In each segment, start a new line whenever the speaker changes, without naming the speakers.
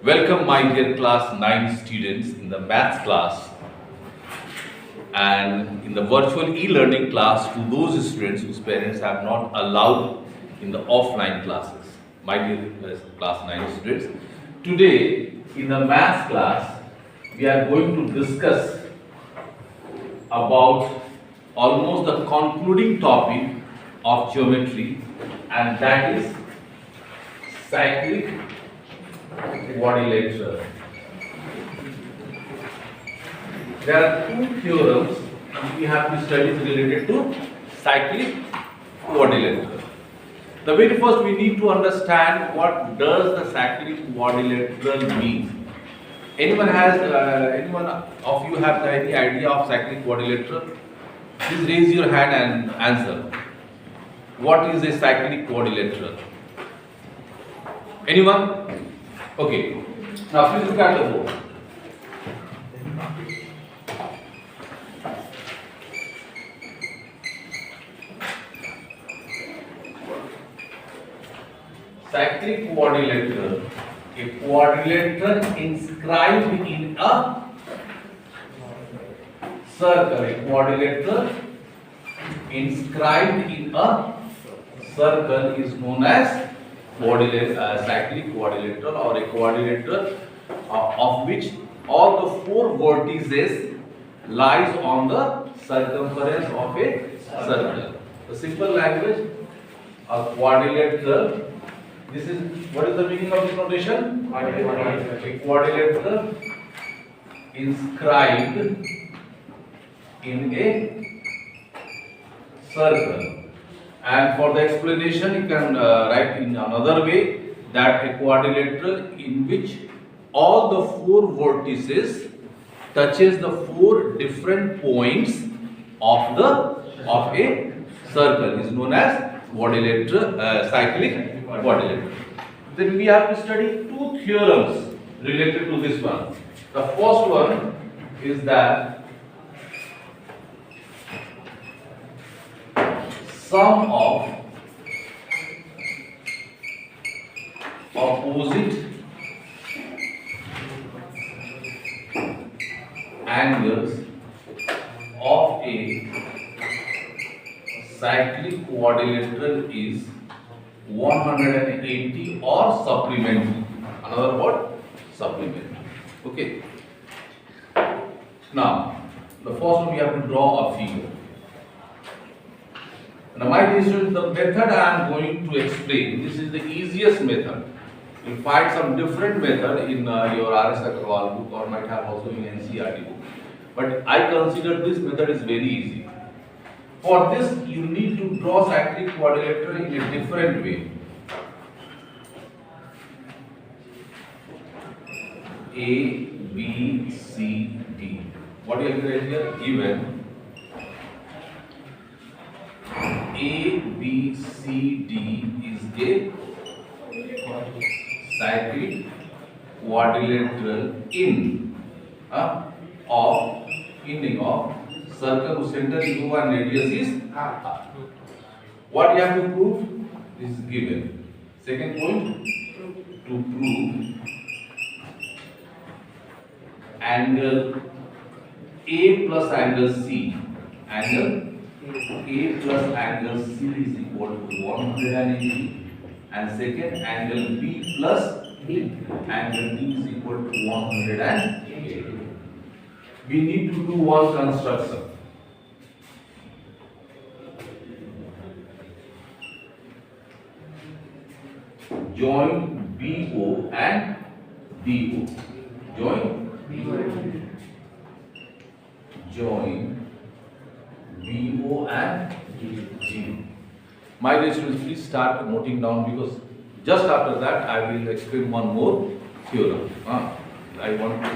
Welcome, my dear class 9 students in the maths class and in the virtual e-learning class to those students whose parents have not allowed in the offline classes. My dear class 9 students, today in the maths class, we are going to discuss about almost the concluding topic of geometry, and that is cyclic quadrilateral. There are two theorems which we have to study related to cyclic quadrilateral. The very first we need to understand what does the cyclic quadrilateral mean. Anyone of you have any idea of cyclic quadrilateral? Please raise your hand and answer. What is a cyclic quadrilateral? Anyone? Okay. Now please look at the board. Cyclic quadrilateral. A quadrilateral inscribed in a circle. A quadrilateral inscribed in a circle is known as cyclic quadrilateral, or a quadrilateral of which all the four vertices lies on the circumference of a circle. The simple language, a quadrilateral. This is what is the meaning of this notation? A quadrilateral inscribed in a circle. And for the explanation, you can write in another way that a quadrilateral in which all the four vertices touches the four different points of a circle is known as quadrilateral, cyclic quadrilateral. Then we have to study two theorems related to this one. The first one is that sum of opposite angles of a cyclic quadrilateral is 180 or supplementary. Another word, supplementary. Okay. Now, the first one we have to draw a figure. Now, my dear students, the method I am going to explain, this is the easiest method. You will find some different method in your R.S. Agarwal book, or might have also in NCERT book. But I consider this method is very easy. For this, you need to draw cyclic quadrilateral in a different way. A, B, C, D. What you have here? Given A, B, C, D is a cyclic quadrilateral ending of circle whose center is O and radius is R. What you have to prove is given. Second point, to prove angle A plus angle C. Angle A plus angle C is equal to 180, and second angle B plus angle D is equal to 180. We need to do one construction. Join BO and DO. Join BO and G. My dear students, please start noting down, because just after that I will explain one more theorem. I want to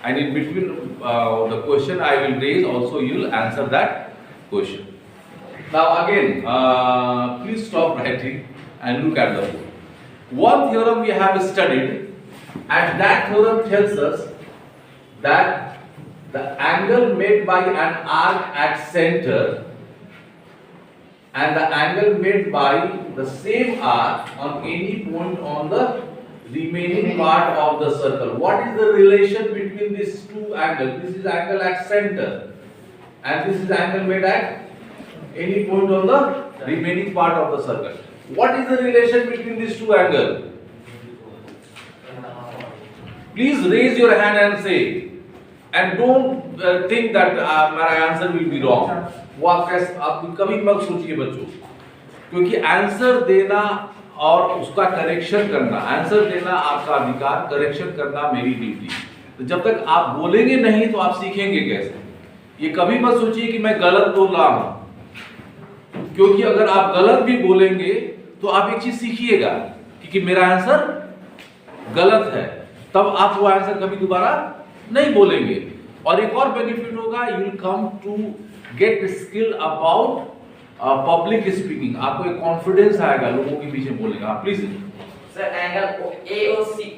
and in between the question I will raise, also you will answer that question. Now again, please stop writing and look at the board. One theorem we have studied, and that theorem tells us that the angle made by an arc at center and the angle made by the same arc on any point on the remaining part of the circle. What is the relation between these two angles? This is angle at center and this is angle made at any point on the remaining part of the circle. What is the relation between these two angles? Please raise your hand and say, and don't think that my answer will be wrong. वो आप कभी मत सोचिए बच्चों, क्योंकि answer देना और उसका करेक्शन करना, आंसर देना आपका अधिकार, करेक्शन करना मेरी ड्यूटी। तो जब तक आप बोलेंगे नहीं तो आप सीखेंगे कैसे? ये कभी मत सोचिए कि मैं गलत बोल रहा हूं, क्योंकि अगर आप गलत भी बोलेंगे तो आप एक चीज सीखिएगा कि मेरा आंसर गलत है, तब आप वो आंसर कभी दोबारा नहीं बोलेंगे। और एक और बेनिफिट होगा, you will come to get skill about public speaking. आपको एक कॉन्फिडेंस आएगा लोगों के पीछे बोलने का। Please
sir, angle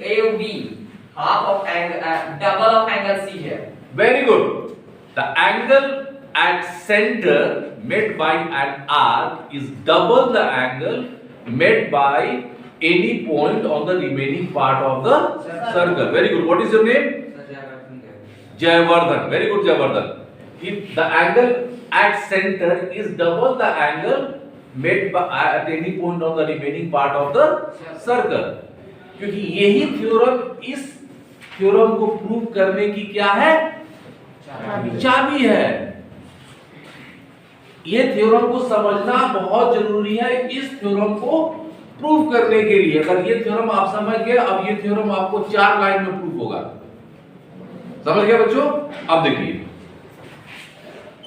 AOB half of angle double of angle C है।
Very good. The angle at center made by an arc is double the angle made by any point on the remaining part of the circle. Very good. What is your name? Jayavardhan. Very good, Jayavardhan. If the angle at center is double the angle made by at any point on the remaining part of the circle. क्योंकि यही theorem इस theorem को prove करने की क्या है? चाबी है। ये थ्योरम को समझना बहुत जरूरी है इस थ्योरम को प्रूव करने के लिए। अगर ये थ्योरम आप समझ गए, अब ये थ्योरम आपको 4 लाइन में प्रूव होगा। समझ गया बच्चों? अब देखिए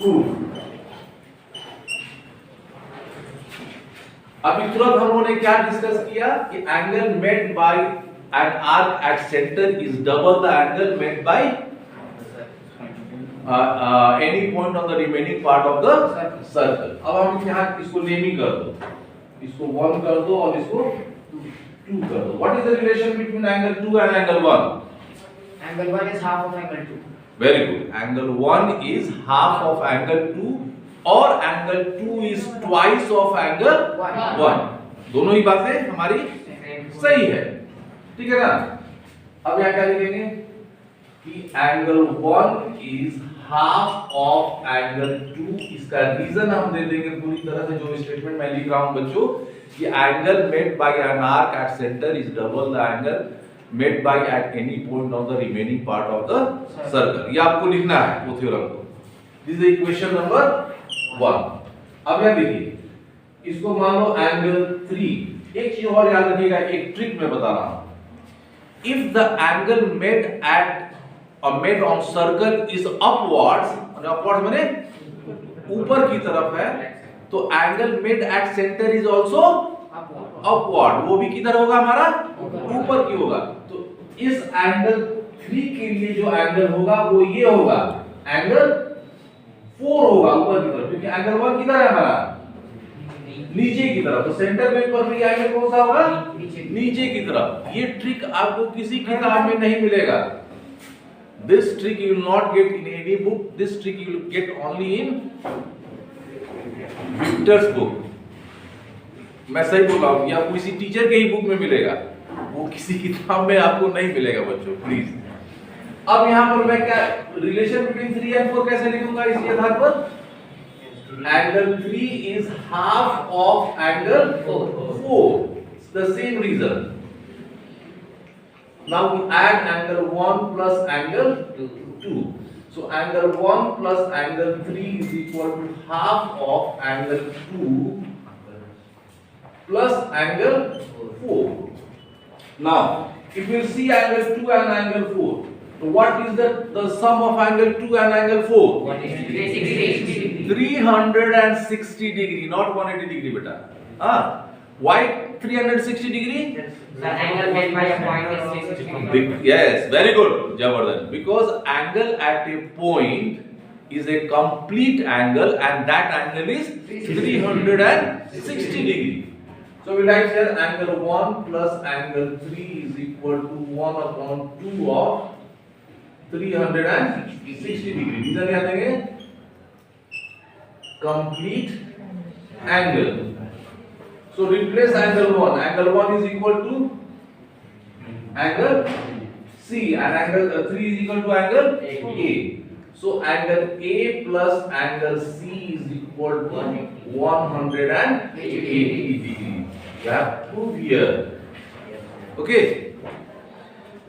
प्रूफ। अभी तुरंत हम लोगों ने क्या डिस्कस किया कि angle made by an arc at centre is double the angle made by any point on the remaining part of the circle. अब हम यहाँ इसको नेमिंग कर दो, इसको 1 कर दो और इसको 2 कर दो। What is the relation between angle 2 and angle 1?
Angle 1 is half of angle 2.
Very good. Angle 1 is half of angle 2 और angle 2 is twice of angle 1. दोनों ही बातें हमारी सही है, ठीक है ना? अब यहाँ क्या लिखेंगे कि angle 1 is half of angle 2। इसका रीजन हम दे देंगे पूरी तरह से। जो स्टेटमेंट मैं लिख रहा हूं बच्चों कि angle made by an arc at centre is double the angle made by at any point on the remaining part of the circle। ये आपको लिखना है वो थ्योरम को। This is equation number 1। अब यहां देखिए, इसको मान लो एंगल 3। एक चीज और याद रखिएगा, एक ट्रिक मैं बता रहा हूं। If the angle made at made on circle is upwards, upwards माने ऊपर की तरफ है, तो angle made at centre is also upward. वो भी किधर होगा? हमारा ऊपर की होगा। तो इस एंगल 3 के लिए जो एंगल होगा वो ये होगा, एंगल 4 होगा ऊपर की तरफ, क्योंकि एंगल 1 किधर है हमारा? नीचे की तरफ। तो सेंटर में पर भी एंगल कौन सा होगा? नीचे की तरफ। ये ट्रिक आपको किसी किताब में नहीं मिलेगा। This trick you will not get in any book. This trick you will get only in Victus book. मैं सही बोल रहा हूं, या किसी टीचर के ही बुक में मिलेगा, वो किसी किताब में आपको नहीं मिलेगा बच्चों, प्लीज। अब यहाँ पर मैं क्या रिलेशन बिटवीन 3 एंड 4 कैसे लिखूंगा इसी आधार पर? Angle 3 is half of angle 4। The same reason. Now we add angle 1 plus angle 2। So angle 1 plus angle 3 is equal to half of angle 2 plus angle 4. Now, if you see angle 2 and angle 4, so what is the sum of angle 2 and angle 4? 360 degree, not 180 degree, beta. Why 360 degree?
The angle made by a point is 360 degree.
Yes, very good, Javardhan. Because angle at a point is a complete angle, and that angle is 360 degree. So we write here angle 1 plus angle 3 is equal to 1 upon 2 of 360 degree. Reason क्या देंगे? Complete angle. So replace angle 1. Angle 1 is equal to angle C, and angle 3 is equal to angle
A.
A. So angle A plus angle C is equal to 180 degree. We have proved here. Okay.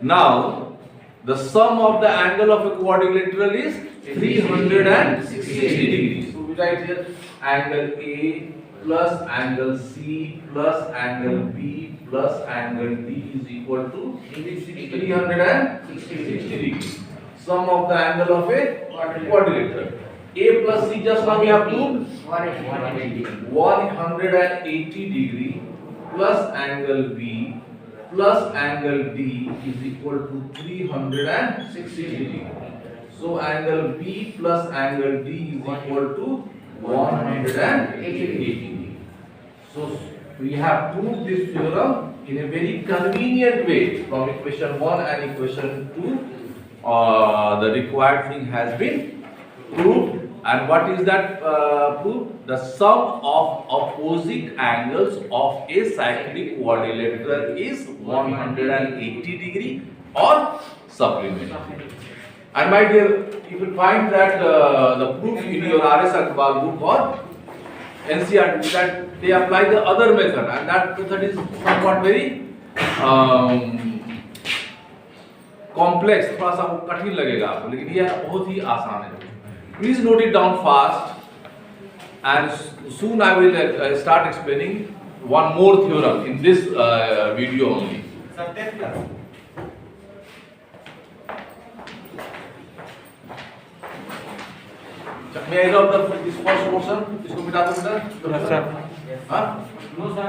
Now the sum of the angle of a quadrilateral is 360 degrees. So we write here angle A plus angle C plus angle B plus angle D is equal to 360 degrees. Sum of the angle of a quadrilateral. A plus C just now we have proved 180 degree plus angle B plus angle D is equal to 360 degree. So angle B plus angle D is equal to 180 degree. So we have proved this theorem in a very convenient way from equation 1 and equation 2. The required thing has been proved. And what is that proof? The sum of opposite angles of a cyclic quadrilateral is 180 degree or supplementary. And my dear, you will find that the proof in your RS Akbar book or NCERT that they apply the other method, and that method is somewhat very complex, थोड़ा सा कठिन लगेगा आपको, लेकिन यह बहुत ही आसान है. Please note it down fast, and soon I will start explaining one more theorem in this video only. May I drop this first portion? इसको मिटा दो बेटा.
Yes, sir.
हाँ?
No, sir.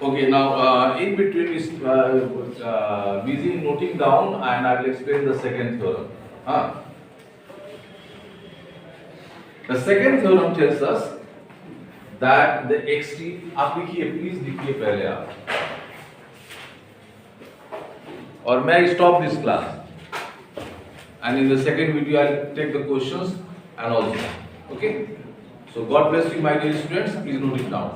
Okay, now in between is busy noting down, and I will explain the second theorem. The second theorem tells us that the xt, आप लिखिए, please लिखिए पहले आप, और मैं stop this class, and in the second video I'll take the questions and all this. Okay, so God bless you, my dear students. Please note it down.